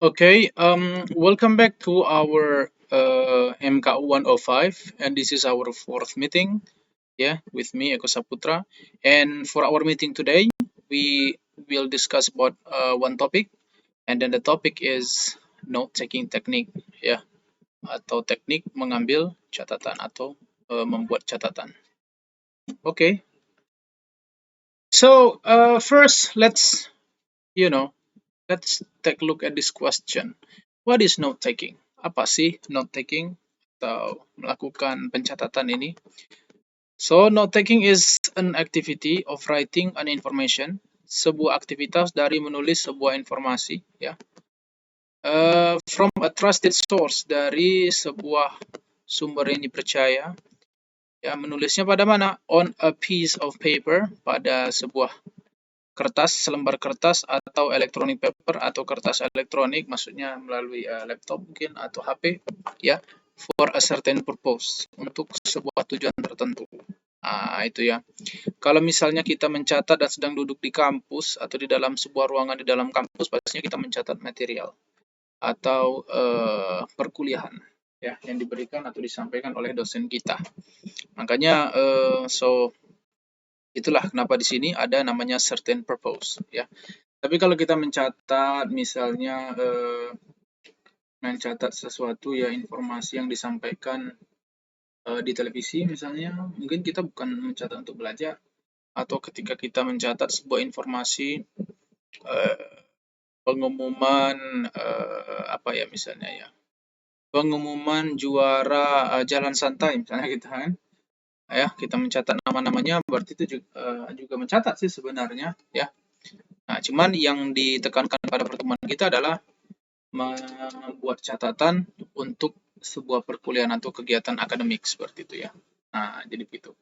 Okay, welcome back to our MKU 105, and this is our fourth meeting, yeah, with me, Eko Saputra. And for our meeting today, we will discuss about one topic, and then the topic is note-taking technique, ya, atau teknik mengambil catatan atau membuat catatan. Okay, so first let's take a look at this question. What is note taking? Apa sih note taking atau melakukan pencatatan ini? So, note taking is an activity of writing an information, sebuah aktivitas dari menulis sebuah informasi, ya, from a trusted source, dari sebuah sumber yang dipercaya, ya, menulisnya pada mana? On a piece of paper, pada sebuah kertas, selembar kertas atau electronic paper atau kertas elektronik, maksudnya melalui laptop mungkin atau HP, ya, for a certain purpose, untuk sebuah tujuan tertentu. Itu ya. Kalau misalnya kita mencatat dan sedang duduk di kampus atau di dalam sebuah ruangan di dalam kampus, pastinya kita mencatat material atau perkuliahan, ya, yang diberikan atau disampaikan oleh dosen kita. Makanya itulah kenapa di sini ada namanya certain purpose, ya. Tapi kalau kita mencatat misalnya mencatat sesuatu, ya, informasi yang disampaikan di televisi misalnya, mungkin kita bukan mencatat untuk belajar, atau ketika kita mencatat sebuah informasi pengumuman apa ya misalnya, ya, pengumuman juara jalan santai misalnya, kita kan, ya, kita mencatat nama-namanya, berarti itu juga mencatat sih sebenarnya, ya. Nah, cuman yang ditekankan pada pertemuan kita adalah membuat catatan untuk sebuah perkuliahan atau kegiatan akademik seperti itu, ya. Nah, jadi begitu.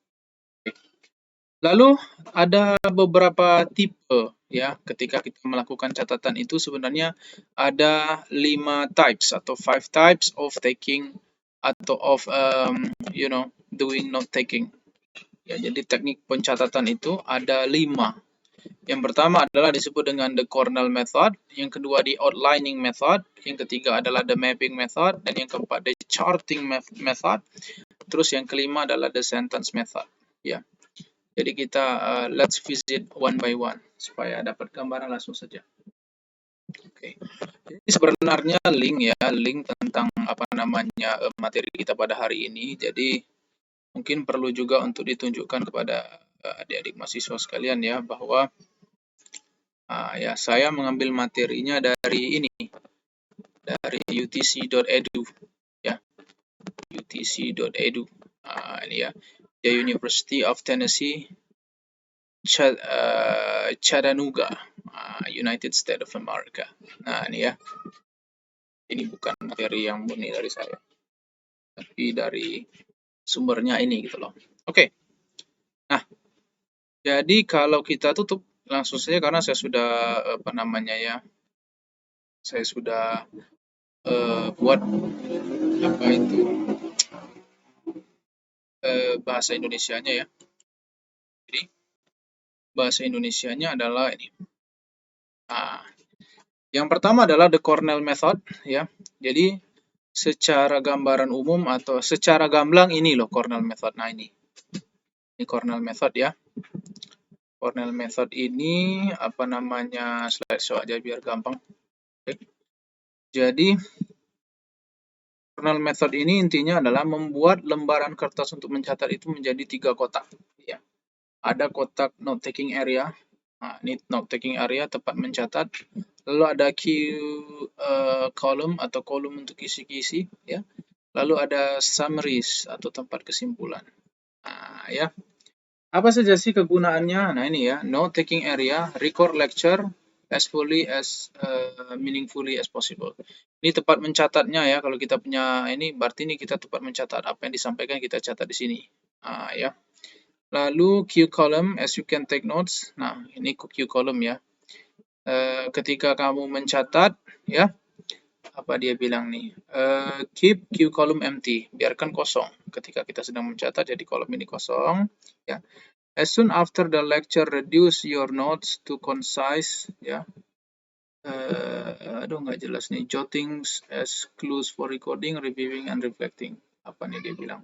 Lalu ada beberapa tipe, ya, ketika kita melakukan catatan itu sebenarnya ada 5 types atau 5 types of taking atau of doing note taking. Ya, jadi teknik pencatatan itu ada 5. Yang pertama adalah disebut dengan the Cornell method, yang kedua the outlining method, yang ketiga adalah the mapping method, dan yang keempat the charting method, terus yang kelima adalah the sentence method, ya. Jadi kita let's visit one by one supaya dapat gambaran langsung saja. Oke. Jadi sebenarnya link tentang apa namanya materi kita pada hari ini. Jadi mungkin perlu juga untuk ditunjukkan kepada adik-adik mahasiswa sekalian, ya, bahwa ya, saya mengambil materinya dari ini, dari utc.edu, ya, utc.edu. Ini ya, the University of Tennessee, Chattanooga, United States of America. Nah, ini ya, ini bukan materi yang murni dari saya, tapi dari sumbernya ini gitu loh. Oke. Nah, jadi kalau kita tutup langsung saja karena saya sudah apa namanya, ya, saya sudah buat apa itu bahasa Indonesianya, ya. Jadi bahasa Indonesianya adalah ini. Nah, yang pertama adalah the Cornell method, ya. Jadi secara gambaran umum atau secara gamblang ini loh Cornell method. Nah, ini Cornell method, ya. Cornell method ini apa namanya, slideshow aja biar gampang. Oke. Jadi Cornell method ini intinya adalah membuat lembaran kertas untuk mencatat itu menjadi 3 kotak, ya. Ada kotak note taking area. Nah, ini note taking area, tempat mencatat. Lalu ada Q column atau kolom untuk kisi-kisi, ya. Lalu ada summaries atau tempat kesimpulan. Nah, ya. Apa saja sih kegunaannya? Nah, ini ya, note taking area, record lecture as fully as meaningfully as possible. Ini tempat mencatatnya, ya. Kalau kita punya ini, berarti ini kita tempat mencatat apa yang disampaikan, kita catat di sini. Ya. Lalu Q column, as you can take notes. Nah, ini Q column, ya. Ketika kamu mencatat, ya, apa dia bilang nih? Keep Q column empty, biarkan kosong. Ketika kita sedang mencatat, jadi kolom ini kosong, ya. As soon after the lecture, reduce your notes to concise, ya. Aduh, nggak jelas nih. Jotting as clues for recording, reviewing, and reflecting. Apa nih dia bilang?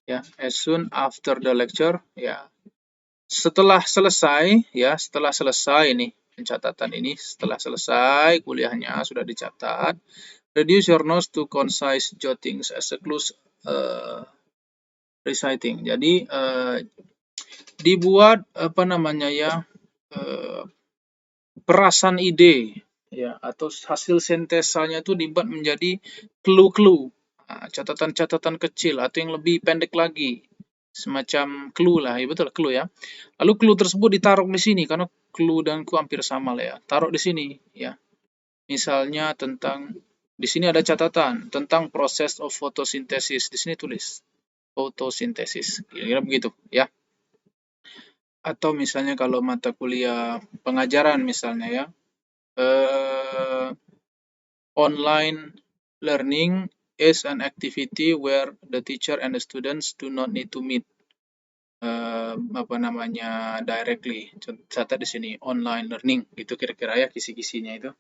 Ya, as soon after the lecture, ya. Setelah selesai, ya, setelah selesai nih pencatatan ini, setelah selesai kuliahnya sudah dicatat, reduce your notes to concise jottings as a clues reciting. Jadi dibuat apa namanya ya, perasan ide ya, atau hasil sintesanya itu dibuat menjadi clue-clue, catatan-catatan kecil atau yang lebih pendek lagi, semacam clue lah, ya betul clue ya. Lalu clue tersebut ditaruh di sini karena clue dan clue hampir sama lah ya. Taruh di sini ya. Misalnya tentang di sini ada catatan tentang proses of photosynthesis. Di sini tulis fotosintesis. Kira-kira begitu ya. Atau misalnya kalau mata kuliah pengajaran misalnya ya, online learning is an activity where the teacher and the students do not need to meet apa namanya directly. Catat di sini online learning gitu kira-kira ya kisi-kisinya itu.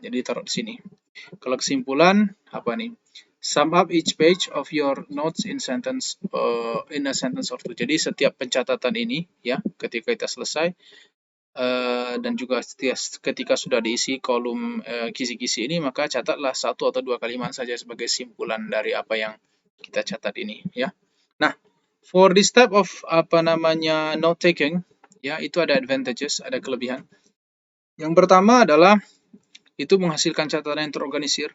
Jadi taruh di sini. Kalau kesimpulan apa nih? Sum up each page of your notes in a sentence or two. Jadi setiap pencatatan ini ya ketika kita selesai dan juga ketika sudah diisi kolom kisi-kisi ini, maka catatlah 1 atau 2 kalimat saja sebagai simpulan dari apa yang kita catat ini ya. Nah, for this type of apa namanya note taking ya, itu ada advantages, ada kelebihan. Yang pertama adalah itu menghasilkan catatan yang terorganisir.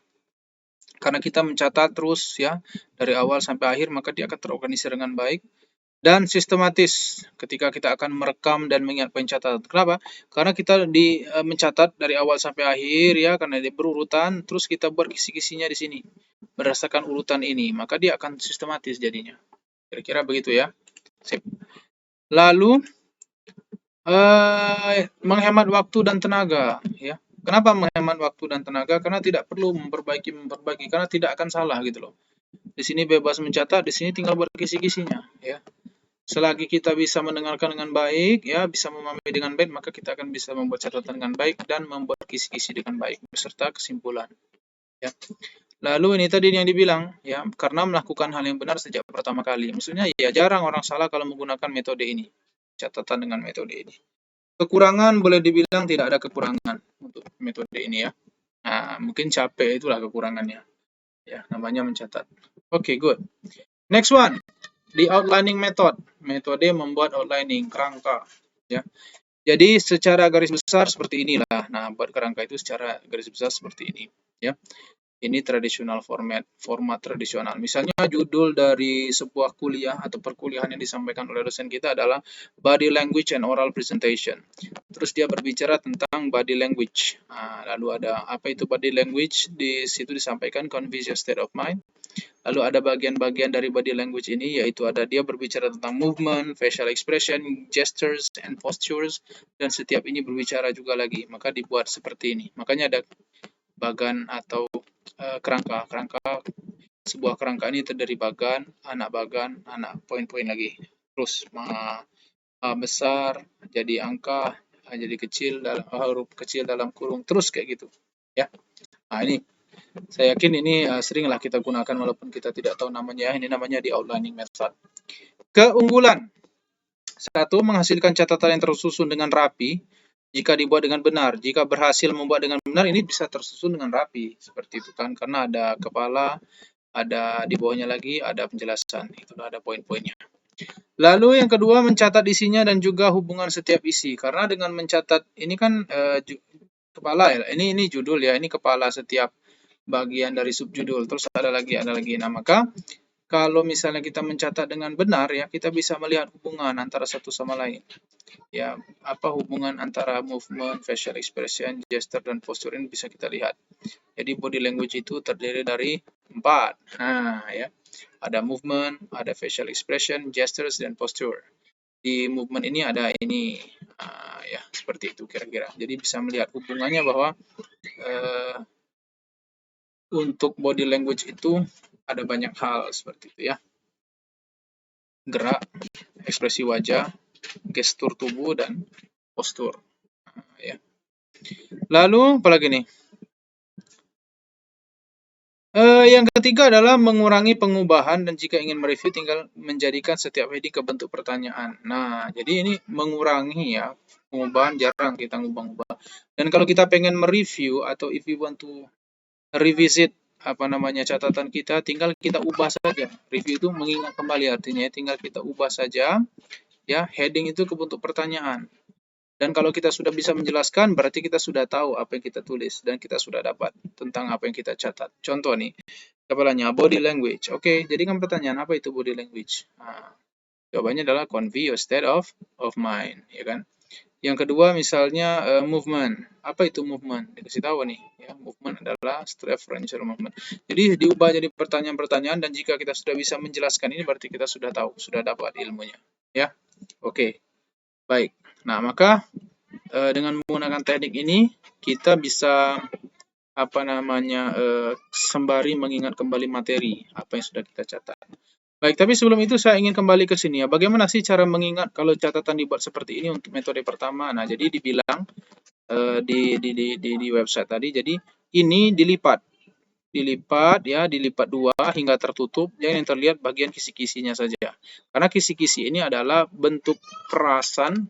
Karena kita mencatat terus ya dari awal sampai akhir, maka dia akan terorganisir dengan baik dan sistematis ketika kita akan merekam dan mengingat pencatatan. Kenapa? Karena kita mencatat dari awal sampai akhir ya, karena dia berurutan, terus kita buat kisi-kisinya di sini berdasarkan urutan ini, maka dia akan sistematis jadinya. Kira-kira begitu ya. Sip. Lalu menghemat waktu dan tenaga ya. Kenapa menghemat waktu dan tenaga? Karena tidak perlu memperbaiki karena tidak akan salah gitu loh. Di sini bebas mencatat, di sini tinggal buat kisi-kisinya ya. Selagi kita bisa mendengarkan dengan baik, ya bisa memahami dengan baik, maka kita akan bisa membuat catatan dengan baik dan membuat kisi-kisi dengan baik beserta kesimpulan. Ya. Lalu ini tadi yang dibilang, ya karena melakukan hal yang benar sejak pertama kali. Maksudnya ya jarang orang salah kalau menggunakan metode ini, catatan dengan metode ini. Kekurangan boleh dibilang tidak ada kekurangan untuk metode ini ya. Nah, mungkin capek itulah kekurangannya. Ya, namanya mencatat. Oke, good. Next one. The outlining method, metode membuat outlining kerangka, ya. Jadi secara garis besar seperti inilah. Nah, buat kerangka itu secara garis besar seperti ini, ya. Ini tradisional format tradisional. Misalnya judul dari sebuah kuliah atau perkuliahan yang disampaikan oleh dosen kita adalah Body Language and Oral Presentation. Terus dia berbicara tentang body language. Lalu ada apa itu body language? Di situ disampaikan convey your state of mind. Lalu ada bagian-bagian dari body language ini, yaitu ada dia berbicara tentang movement, facial expression, gestures, and postures, dan setiap ini berbicara juga lagi. Maka dibuat seperti ini. Makanya ada bagan atau kerangka. Sebuah kerangka ini terdiri bagan, anak poin-poin lagi. Terus besar, jadi angka, jadi kecil, huruf kecil dalam kurung, terus kayak gitu. Ya. Nah, ini saya yakin ini seringlah kita gunakan walaupun kita tidak tahu namanya. Ini namanya di outlining method. Keunggulan. 1. Menghasilkan catatan yang tersusun dengan rapi jika dibuat dengan benar. Jika berhasil membuat dengan benar, ini bisa tersusun dengan rapi. Seperti itu kan, karena ada kepala, ada di bawahnya lagi, ada penjelasan. Itu ada poin-poinnya. Lalu yang kedua, mencatat isinya dan juga hubungan setiap isi. Karena dengan mencatat, ini kan kepala ya, ini judul ya, ini kepala setiap bagian dari subjudul, terus ada lagi. Nah, maka kalau misalnya kita mencatat dengan benar ya, kita bisa melihat hubungan antara satu sama lain. Ya, apa hubungan antara movement, facial expression, gesture, dan posture ini bisa kita lihat. Jadi body language itu terdiri dari 4. Nah, ya. Ada movement, ada facial expression, gestures, dan posture. Di movement ini ada ini. Ya, seperti itu kira-kira. Jadi bisa melihat hubungannya bahwa untuk body language itu ada banyak hal seperti itu ya. Gerak, ekspresi wajah, gestur tubuh, dan postur. Ya. Lalu apalagi nih? Yang ketiga adalah mengurangi pengubahan, dan jika ingin mereview tinggal menjadikan setiap heading ke bentuk pertanyaan. Nah, jadi ini mengurangi ya, pengubahan jarang kita ngubah-ubah. Dan kalau kita pengen mereview atau if you want to revisit catatan kita, tinggal kita ubah saja. Review itu mengingat kembali, artinya tinggal kita ubah saja ya heading itu ke bentuk pertanyaan. Dan kalau kita sudah bisa menjelaskan, berarti kita sudah tahu apa yang kita tulis dan kita sudah dapat tentang apa yang kita catat. Contoh nih, kepalanya body language. Oke, jadikan pertanyaan, apa itu body language? Nah, jawabannya adalah convey your state of mind, ya kan? Yang kedua misalnya movement. Apa itu movement? Dikasih tahu nih, ya, movement adalah referential movement. Jadi diubah jadi pertanyaan-pertanyaan, dan jika kita sudah bisa menjelaskan ini berarti kita sudah tahu, sudah dapat ilmunya, ya. Oke. Baik. Nah, maka dengan menggunakan teknik ini kita bisa sembari mengingat kembali materi apa yang sudah kita catat. Baik, tapi sebelum itu saya ingin kembali ke sini ya. Bagaimana sih cara mengingat kalau catatan dibuat seperti ini untuk metode pertama? Nah, jadi dibilang di website tadi, jadi ini dilipat ya, dilipat 2 hingga tertutup, yang terlihat bagian kisi-kisinya saja. Karena kisi-kisi ini adalah bentuk perasan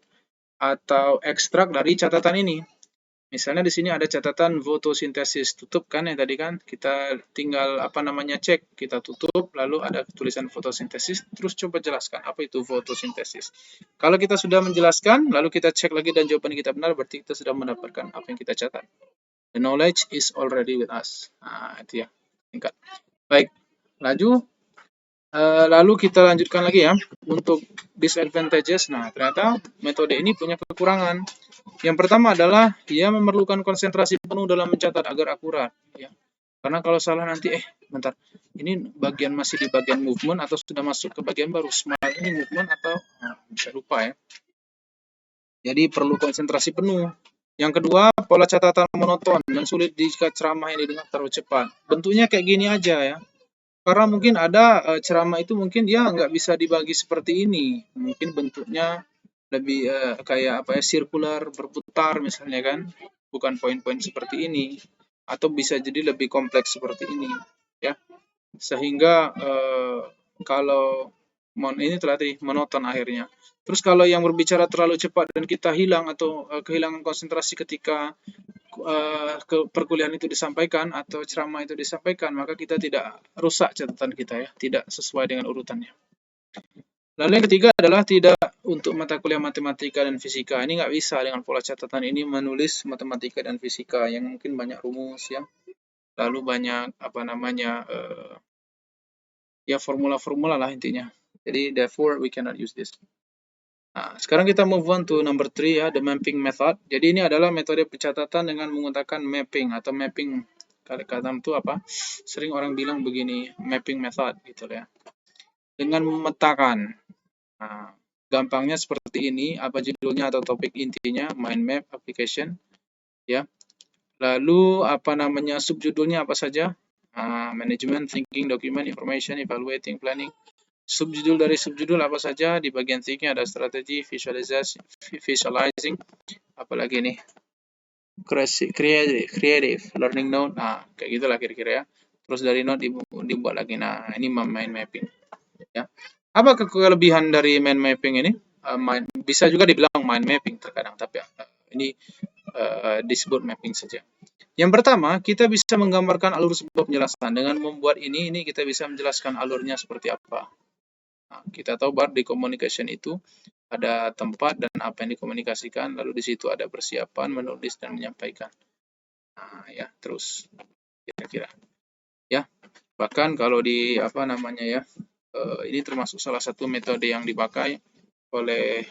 atau ekstrak dari catatan ini. Misalnya di sini ada catatan fotosintesis, tutup kan yang tadi kan, kita tinggal cek, kita tutup, lalu ada tulisan fotosintesis, terus coba jelaskan apa itu fotosintesis. Kalau kita sudah menjelaskan, lalu kita cek lagi dan jawaban kita benar, berarti kita sudah mendapatkan apa yang kita catat. The knowledge is already with us. Nah, itu ya, singkat. Baik, lalu kita lanjutkan lagi ya, untuk disadvantages. Nah, ternyata metode ini punya kekurangan. Yang pertama adalah dia memerlukan konsentrasi penuh dalam mencatat agar akurat. Ya. Karena kalau salah nanti, bentar, ini masih di bagian movement atau sudah masuk ke bagian baru, smile ini movement atau, bisa lupa ya. Jadi perlu konsentrasi penuh. Yang kedua, pola catatan monoton dan sulit jika ceramah yang didengar terlalu cepat. Bentuknya kayak gini aja ya. Karena mungkin ada ceramah itu mungkin dia nggak bisa dibagi seperti ini. Mungkin bentuknya lebih kayak sirkular, berputar misalnya kan. Bukan poin-poin seperti ini. Atau bisa jadi lebih kompleks seperti ini. Ya. Sehingga kalau ini terlatih monoton akhirnya. Terus kalau yang berbicara terlalu cepat dan kita hilang atau kehilangan konsentrasi ketika perkuliahan itu disampaikan atau ceramah itu disampaikan, maka kita tidak rusak catatan kita ya, tidak sesuai dengan urutannya. Lalu yang ketiga adalah tidak untuk mata kuliah matematika dan fisika. Ini nggak bisa dengan pola catatan ini menulis matematika dan fisika yang mungkin banyak rumus ya, lalu banyak formula-formula lah intinya. Jadi therefore we cannot use this. Nah, sekarang kita move on to number 3 ya, the mapping method. Jadi ini adalah metode pencatatan dengan menggunakan mapping atau mapping. Kata itu apa? Sering orang bilang begini, mapping method gitu ya. Dengan memetakan. Nah, gampangnya seperti ini, apa judulnya atau topik intinya, mind map application ya. Lalu subjudulnya apa saja? Management, thinking, document, information, evaluating, planning. Subjudul dari subjudul apa saja? Di bagian thinking ada strategi, visualizing, apalagi nih, creative, learning note, kayak gitulah kira-kira ya. Terus dari note dibuat lagi. Nah, ini mind mapping. Ya. Apa kelebihan dari mind mapping ini? Bisa juga dibilang mind mapping terkadang, tapi ini disebut mapping saja. Yang pertama, kita bisa menggambarkan alur sebuah penjelasan. Dengan membuat ini kita bisa menjelaskan alurnya seperti apa. Nah, kita tahu bahwa di communication itu ada tempat dan apa yang dikomunikasikan, lalu di situ ada persiapan, menulis dan menyampaikan. Nah, ya, terus kira-kira. Ya, bahkan kalau di ini termasuk salah satu metode yang dipakai oleh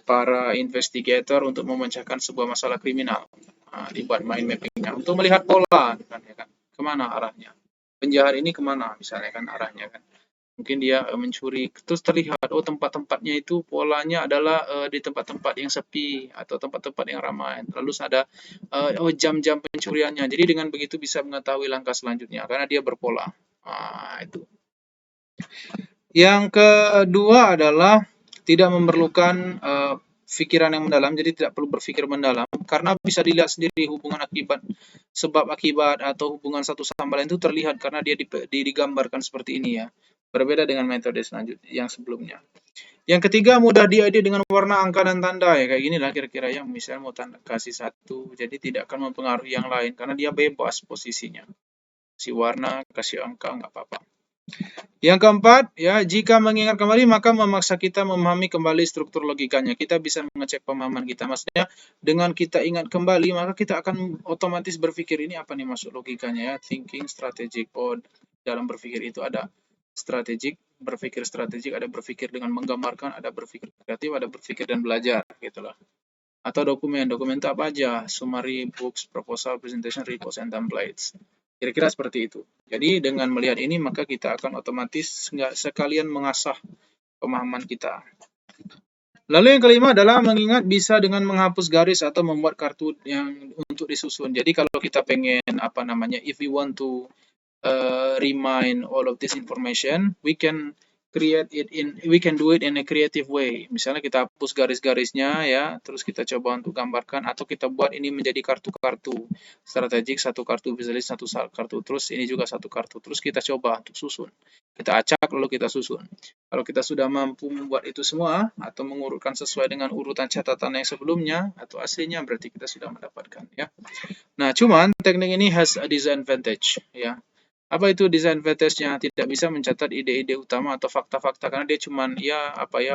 para investigator untuk memecahkan sebuah masalah kriminal. Nah, dibuat mind mappingnya untuk melihat pola, kan, ya kan, kemana arahnya. Penjahat ini kemana, misalnya kan arahnya kan. Mungkin dia mencuri, terus terlihat tempat-tempatnya itu polanya adalah di tempat-tempat yang sepi atau tempat-tempat yang ramai. Lalu ada jam-jam pencuriannya. Jadi dengan begitu bisa mengetahui langkah selanjutnya karena dia berpola. Itu. Yang kedua adalah tidak memerlukan pikiran yang mendalam, jadi tidak perlu berpikir mendalam, karena bisa dilihat sendiri hubungan akibat, sebab akibat atau hubungan satu sama lain itu terlihat karena dia digambarkan seperti ini ya. Berbeda dengan metode selanjutnya yang sebelumnya. Yang ketiga, mudah diedit dengan warna, angka, dan tanda ya, kayak gini lah kira-kira ya. Misalnya mau tanda kasih satu, jadi tidak akan mempengaruhi yang lain karena dia bebas posisinya. Kasih warna, kasih angka, nggak apa-apa. Yang keempat, ya, jika mengingat kembali maka memaksa kita memahami kembali struktur logikanya. Kita bisa mengecek pemahaman kita. Maksudnya, dengan kita ingat kembali, maka kita akan otomatis berpikir ini apa nih masuk logikanya ya. Thinking strategic. Oh, dalam berpikir itu ada strategik, berpikir strategik, ada berpikir dengan menggambarkan, ada berpikir kreatif, ada berpikir dan belajar, gitu loh. Atau dokumen itu apa aja? Summary, books, proposal, presentation, reports, and templates. Kira-kira seperti itu. Jadi dengan melihat ini maka kita akan otomatis nggak sekalian mengasah pemahaman kita. Lalu yang kelima adalah mengingat bisa dengan menghapus garis atau membuat kartu yang untuk disusun. Jadi kalau kita pengen if we want to remind all of this information, we can do it in a creative way. Misalnya kita hapus garis-garisnya ya, terus kita coba untuk gambarkan atau kita buat ini menjadi kartu-kartu strategik, satu kartu visualis, satu kartu, terus ini juga satu kartu, terus kita coba untuk susun. Kita acak lalu kita susun. Kalau kita sudah mampu membuat itu semua atau mengurutkan sesuai dengan urutan catatan yang sebelumnya atau aslinya, berarti kita sudah mendapatkan ya. Nah, cuman teknik ini has a disadvantage ya. Apa itu disadvantage-nya? Tidak bisa mencatat ide-ide utama atau fakta-fakta karena dia cuman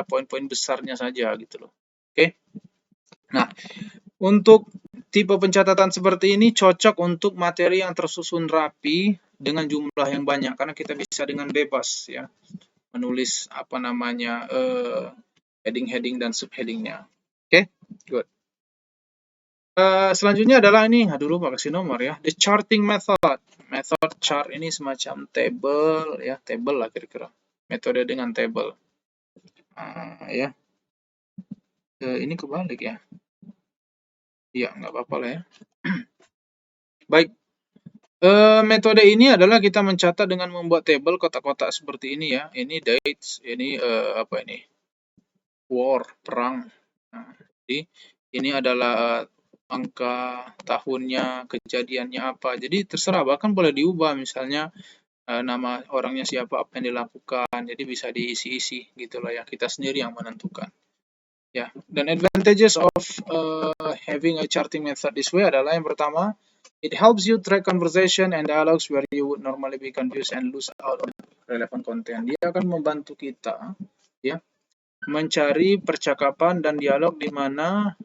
poin-poin besarnya saja gitu loh. Oke. Nah, untuk tipe pencatatan seperti ini cocok untuk materi yang tersusun rapi dengan jumlah yang banyak karena kita bisa dengan bebas ya menulis heading-heading dan subheadingnya. Oke, good. Selanjutnya adalah ini, dulu Pak kasih nomor ya, the charting method. Method chart ini semacam table ya, table lah kira-kira. Metode dengan table. Ya. Ini kebalik ya. Iya, nggak apa-apa lah ya. Baik. Metode ini adalah kita mencatat dengan membuat table kotak-kotak seperti ini ya. Ini dates, ini war, perang. Nah, jadi ini adalah angka tahunnya, kejadiannya apa. Jadi terserah, bahkan boleh diubah misalnya nama orangnya siapa, apa yang dilakukan. Jadi bisa diisi-isi gitu loh ya. Kita sendiri yang menentukan. Ya, dan advantages of having a charting method this way adalah yang pertama, it helps you track conversation and dialogues where you would normally be confused and lose out on relevant content. Dia akan membantu kita ya mencari percakapan dan dialog di mana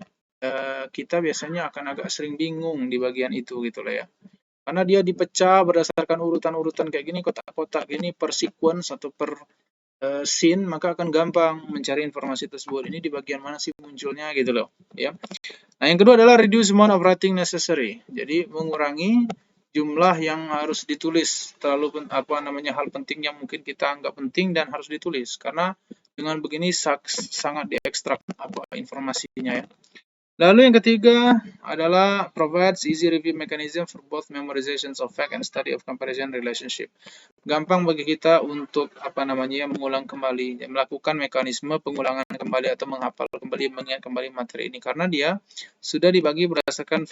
kita biasanya akan agak sering bingung di bagian itu gitu loh ya. Karena dia dipecah berdasarkan urutan-urutan kayak gini, kotak-kotak gini per sequence atau per scene, maka akan gampang mencari informasi tersebut. Ini di bagian mana sih munculnya gitu loh ya. Nah, yang kedua adalah reduce amount of writing necessary. Jadi mengurangi jumlah yang harus ditulis, terlalu hal penting yang mungkin kita anggap penting dan harus ditulis karena dengan begini sangat diekstrak informasinya ya. Lalu yang ketiga adalah provides easy review mechanism for both memorizations of fact and study of comparison relationship. Gampang bagi kita untuk mengulang kembali, melakukan mekanisme pengulangan kembali atau menghafal kembali, mengingat kembali materi ini karena dia sudah dibagi berdasarkan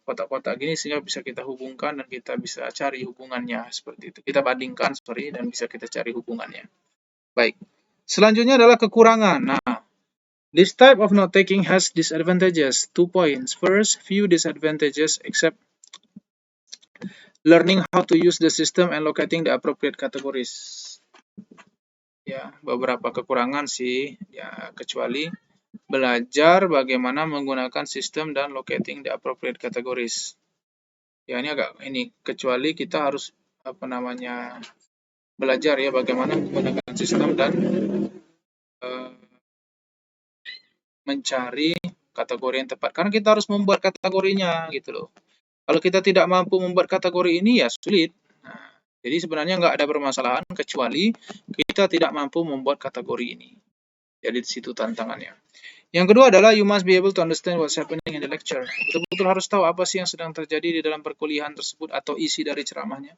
kotak-kotak gini sehingga bisa kita hubungkan dan kita bisa cari hubungannya seperti itu. Kita bandingkan dan bisa kita cari hubungannya. Baik. Selanjutnya adalah kekurangan. Nah, this type of note-taking has disadvantages. 2 points. First, few disadvantages except learning how to use the system and locating the appropriate categories. Ya, beberapa kekurangan sih, ya kecuali belajar bagaimana menggunakan sistem dan locating the appropriate categories. Ya, ini kecuali kita harus belajar ya bagaimana menggunakan sistem dan mencari kategori yang tepat. Karena kita harus membuat kategorinya gitu loh. Kalau kita tidak mampu membuat kategori ini ya sulit. Nah, jadi sebenarnya nggak ada permasalahan kecuali kita tidak mampu membuat kategori ini. Jadi di situ tantangannya. Yang kedua adalah you must be able to understand what's happening in the lecture. Betul-betul harus tahu apa sih yang sedang terjadi di dalam perkuliahan tersebut atau isi dari ceramahnya.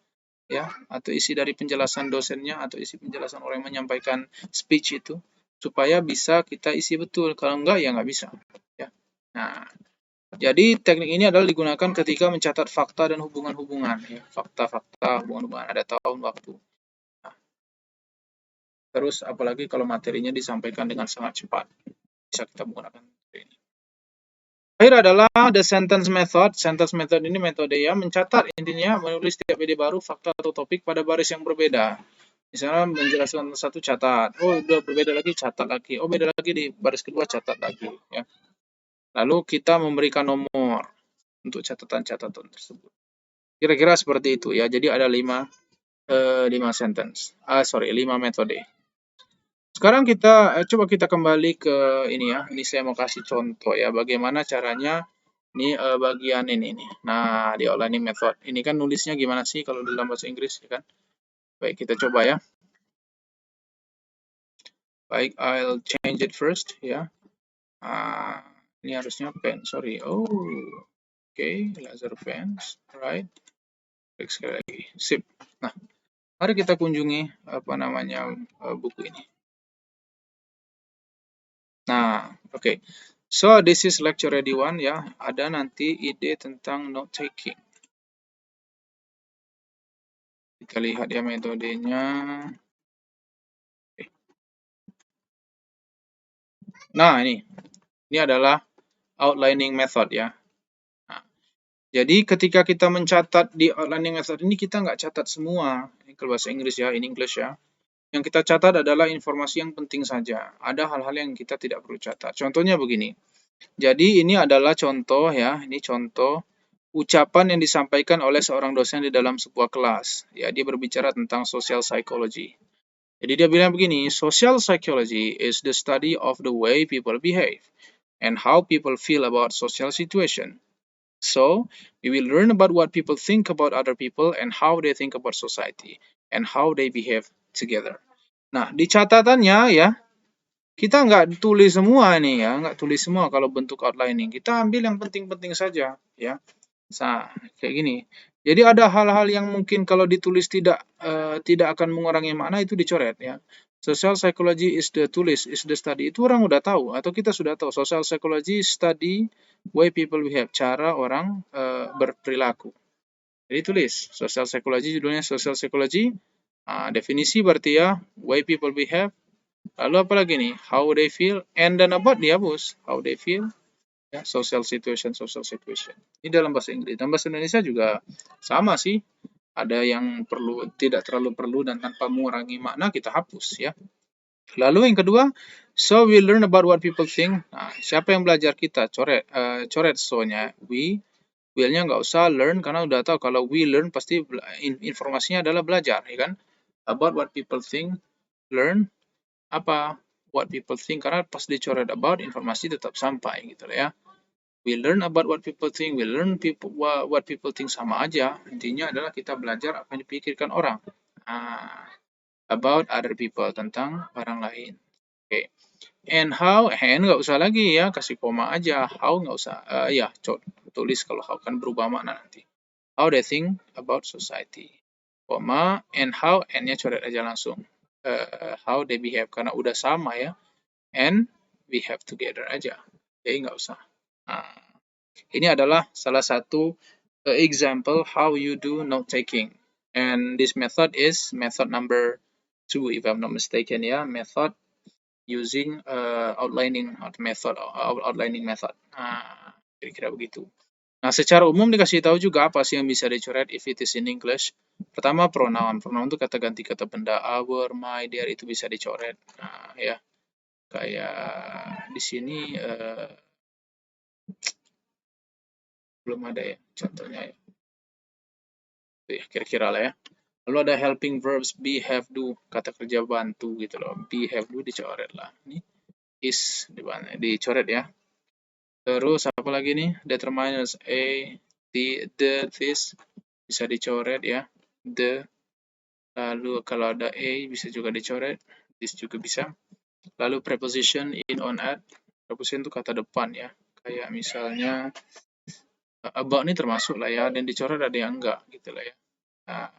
ya, atau isi dari penjelasan dosennya atau isi penjelasan orang yang menyampaikan speech itu, supaya bisa kita isi betul. Kalau enggak ya nggak bisa. Ya. Nah, jadi teknik ini adalah digunakan ketika mencatat fakta dan hubungan-hubungan. Ya. Fakta-fakta, hubungan-hubungan, ada tahun, waktu. Nah, terus apalagi kalau materinya disampaikan dengan sangat cepat, bisa kita menggunakan ini. Terakhir adalah the sentence method. Sentence method ini metode yang mencatat, intinya menulis setiap ide baru, fakta atau topik pada baris yang berbeda. Misalnya menjelaskan satu catat, oh udah berbeda lagi catat lagi, oh beda lagi di baris kedua catat lagi. Ya. Lalu kita memberikan nomor untuk catatan-catatan tersebut. Kira-kira seperti itu ya. Jadi ada 5 sentence. 5 metode. Sekarang kita coba kita kembali ke ini ya. Ini saya mau kasih contoh ya bagaimana caranya ini bagian ini nih. Nah, di outlining method. Ini kan nulisnya gimana sih kalau dalam bahasa Inggris ya kan? Baik, kita coba ya. Baik, I'll change it first ya. Ini harusnya pen, sorry. Oh, oke, laser pens, right? Klik sekali lagi, sip. Nah, mari kita kunjungi apa namanya buku ini. Nah, oke. So, this is lecture ready one ya. Ada nanti ide tentang note taking. Kita lihat ya metodenya. Oke. Nah, ini adalah outlining method ya. Nah, jadi ketika kita mencatat di outlining method ini kita nggak catat semua. Ini kalau bahasa Inggris ya, in English ya. Yang kita catat adalah informasi yang penting saja. Ada hal-hal yang kita tidak perlu catat. Contohnya begini. Jadi ini adalah contoh ya, ini contoh ucapan yang disampaikan oleh seorang dosen di dalam sebuah kelas. Ya, dia berbicara tentang social psychology. Jadi dia bilang begini, social psychology is the study of the way people behave and how people feel about social situation. So, we will learn about what people think about other people and how they think about society and how they behave together. Nah, di catatannya ya, kita nggak tulis semua nih ya, nggak tulis semua kalau bentuk outlining. Kita ambil yang penting-penting saja ya. Nah, kayak gini. Jadi ada hal-hal yang mungkin kalau ditulis tidak akan mengurangi makna itu dicoret ya. Social psychology is the study. Itu orang udah tahu atau kita sudah tahu. Social psychology study way people behave, cara orang berperilaku. Jadi tulis social psychology, judulnya social psychology. Definisi berarti ya way people behave. Lalu apa lagi nih? How they feel and then about dihapus. How they feel ya, social situation. Ini dalam bahasa Inggris. Dalam bahasa Indonesia juga sama sih. Ada yang tidak terlalu perlu dan tanpa mengurangi makna kita hapus ya. Lalu yang kedua, so we learn about what people think. Nah, siapa yang belajar kita? Coret so-nya. Will-nya nggak usah learn karena udah tahu kalau we learn pasti informasinya adalah belajar, ya kan? About what people think, learn apa? What people think karena pas dicoret about informasi tetap sampai gitu ya. We learn about what people think, we learn what people think sama aja. Intinya adalah kita belajar apa yang dipikirkan orang. About other people, tentang orang lain. Oke. And how, and nggak usah lagi ya, kasih koma aja. How nggak usah, ya tulis kalau how kan berubah makna nanti. How they think about society. Koma, and how, and-nya coret aja langsung. How they behave, karena udah sama ya. And we have together aja. Jadi nggak usah. Nah, ini adalah salah satu example how you do note taking. And this method is method number 2 if I'm not mistaken ya, method using outlining method. Nah, kira-kira begitu. Nah, secara umum dikasih tahu juga apa sih yang bisa dicoret if it is in English. Pertama, pronoun. Pronoun itu kata ganti kata benda. Our, my, their itu bisa dicoret. Nah, ya. Kayak di sini belum ada ya contohnya ya. Ya kira-kira lah ya. Lalu ada helping verbs be, have, do, kata kerja bantu gitu loh. Be, have, do dicoret lah. Ini is dicoret ya. Terus apa lagi nih? Determiners a, the, this bisa dicoret ya. The. Lalu kalau ada a bisa juga dicoret. This juga bisa. Lalu preposition in, on, at. Preposition itu kata depan ya. Kayak misalnya about ini termasuk lah ya, dan dicoret ada yang enggak gitu lah ya. Nah,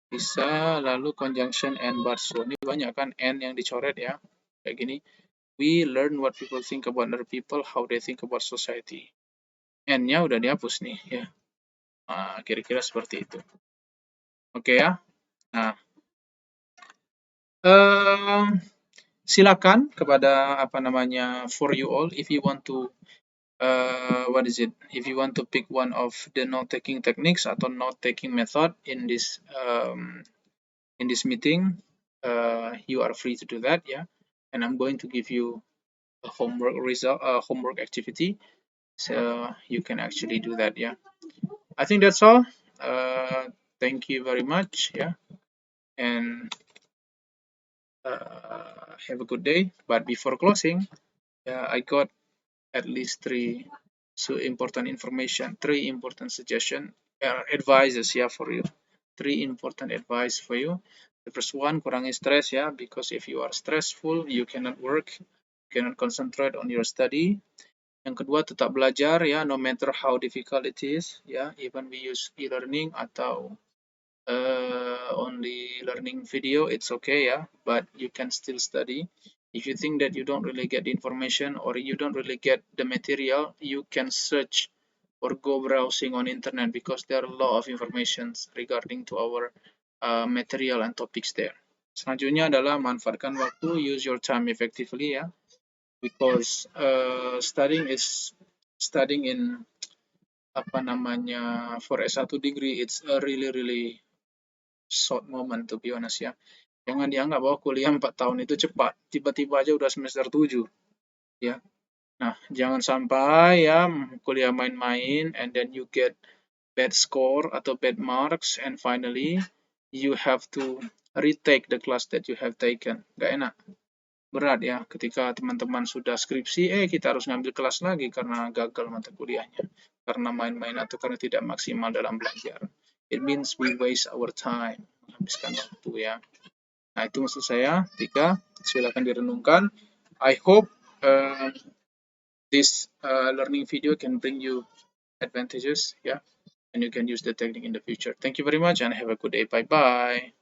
bisa, lalu conjunction and but so. Ini banyak kan and yang dicoret ya. Kayak gini. We learn what people think about other people, how they think about society. And-nya udah dihapus nih ya. Nah, kira-kira seperti itu. Oke ya. Nah, silakan kepada apa namanya for you all if you want to what is it? If you want to pick one of the note-taking techniques atau note-taking method in this meeting, you are free to do that, yeah. And I'm going to give you a homework activity, so you can actually do that, yeah. I think that's all. Thank you very much, yeah, and have a good day. But before closing, I got at least three important information, three important suggestion, advices, yeah, for you. Three important advice for you. The first one, kurangi stress, yeah, because if you are stressful, you cannot work, cannot concentrate on your study. Yang kedua, tetap belajar, ya, no matter how difficult it is, ya, even we use e-learning atau only learning video, it's okay, yeah, but you can still study. If you think that you don't really get the information or you don't really get the material, you can search or go browsing on internet because there are a lot of informations regarding to our material and topics there. Selanjutnya adalah manfaatkan waktu, use your time effectively, ya, because studying in apa namanya for S1 degree, it's a really short moment to be honest, ya. Jangan dianggap bahwa kuliah 4 tahun itu cepat, tiba-tiba aja udah semester 7, ya. Nah, jangan sampai ya kuliah main-main and then you get bad score atau bad marks and finally you have to retake the class that you have taken. Gak enak. Berat ya ketika teman-teman sudah skripsi, kita harus ngambil kelas lagi karena gagal mata kuliahnya. Karena main-main atau karena tidak maksimal dalam belajar. It means we waste our time. Menghabiskan waktu ya. Nah, itu maksud saya. 3, silakan direnungkan. I hope this learning video can bring you advantages, yeah, and you can use the technique in the future. Thank you very much and have a good day. Bye bye.